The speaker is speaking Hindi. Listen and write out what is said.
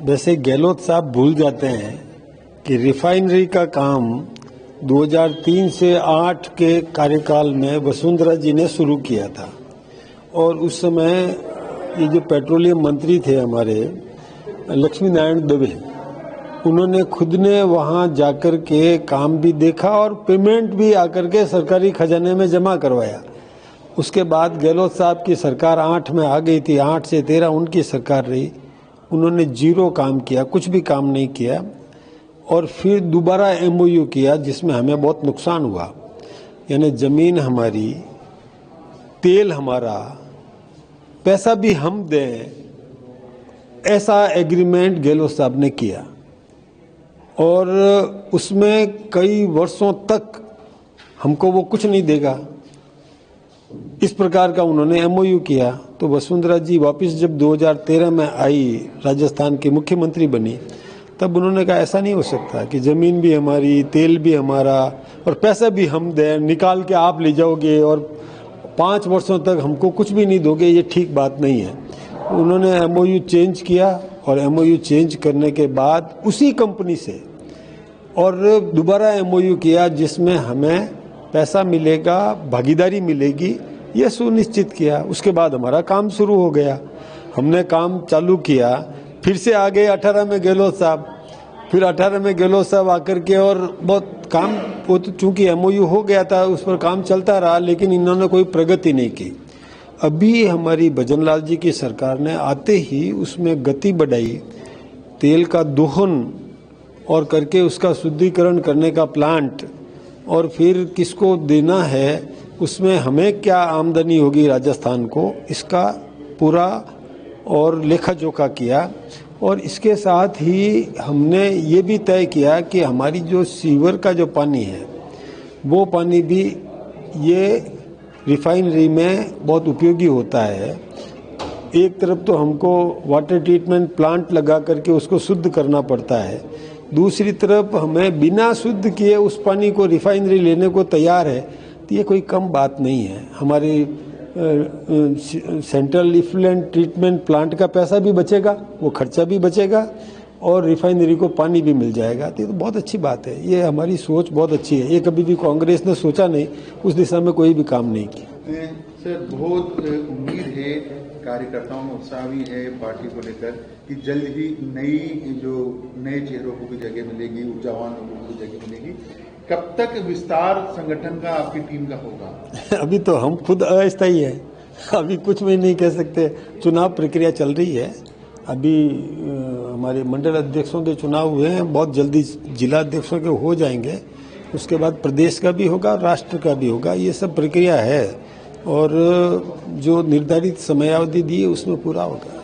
वैसे गहलोत साहब भूल जाते हैं कि रिफाइनरी का काम 2003 से 8 के कार्यकाल में वसुंधरा जी ने शुरू किया था और उस समय ये जो पेट्रोलियम मंत्री थे हमारे लक्ष्मी नारायण दवे, उन्होंने खुद ने वहां जाकर के काम भी देखा और पेमेंट भी आकर के सरकारी खजाने में जमा करवाया। उसके बाद गहलोत साहब की सरकार 8 में आ गई थी, 8 से 13 उनकी सरकार रही। उन्होंने जीरो काम किया, कुछ भी काम नहीं किया और फिर दोबारा एमओयू किया जिसमें हमें बहुत नुकसान हुआ। यानी जमीन हमारी, तेल हमारा, पैसा भी हम दें, ऐसा एग्रीमेंट गहलोत साहब ने किया और उसमें कई वर्षों तक हमको वो कुछ नहीं देगा, इस प्रकार का उन्होंने एमओयू किया। तो वसुंधरा जी वापस जब 2013 में आई, राजस्थान की मुख्यमंत्री बनी, तब उन्होंने कहा ऐसा नहीं हो सकता कि जमीन भी हमारी, तेल भी हमारा और पैसा भी हम दें, निकाल के आप ले जाओगे और 5 वर्षों तक हमको कुछ भी नहीं दोगे, ये ठीक बात नहीं है। उन्होंने एमओयू चेंज किया और एमओयू चेंज करने के बाद उसी कंपनी से और दोबारा एमओयू किया जिसमें हमें पैसा मिलेगा, भागीदारी मिलेगी, यह सुनिश्चित किया। उसके बाद हमारा काम शुरू हो गया, हमने काम चालू किया। फिर से आ गए 18 में गहलोत साहब, फिर 18 में गहलोत साहब आकर के और बहुत काम, वो तो चूंकि एमओयू हो गया था उस पर काम चलता रहा, लेकिन इन्होंने कोई प्रगति नहीं की। अभी हमारी भजनलाल जी की सरकार ने आते ही उसमें गति बढ़ाई, तेल का दोहन और करके उसका शुद्धिकरण करने का प्लांट, और फिर किसको देना है, उसमें हमें क्या आमदनी होगी राजस्थान को, इसका पूरा और लेखा जोखा किया। और इसके साथ ही हमने ये भी तय किया कि हमारी जो सीवर का जो पानी है वो पानी भी ये रिफाइनरी में बहुत उपयोगी होता है। एक तरफ तो हमको वाटर ट्रीटमेंट प्लांट लगा करके उसको शुद्ध करना पड़ता है, दूसरी तरफ हमें बिना शुद्ध किए उस पानी को रिफाइनरी लेने को तैयार है, तो ये कोई कम बात नहीं है। हमारे सेंट्रल इफ्लुएंट ट्रीटमेंट प्लांट का पैसा भी बचेगा, वो खर्चा भी बचेगा और रिफाइनरी को पानी भी मिल जाएगा, तो ये तो बहुत अच्छी बात है। ये हमारी सोच बहुत अच्छी है, ये कभी भी कांग्रेस ने सोचा नहीं, उस दिशा में कोई भी काम नहीं किया। सर, बहुत उम्मीद है, कार्यकर्ताओं में उत्साह भी है पार्टी को लेकर कि जल्द ही नए चेहरों को भी जगह मिलेगी, ऊर्जावान लोगों को जगह मिलेगी। कब तक विस्तार संगठन का आपकी टीम का होगा? अभी तो हम खुद अस्थायी है, अभी कुछ भी नहीं कह सकते। चुनाव प्रक्रिया चल रही है, अभी हमारे मंडल अध्यक्षों के चुनाव हुए हैं, बहुत जल्दी जिला अध्यक्षों के हो जाएंगे, उसके बाद प्रदेश का भी होगा, राष्ट्र का भी होगा। ये सब प्रक्रिया है और जो निर्धारित समयावधि दी है उसमें पूरा होगा।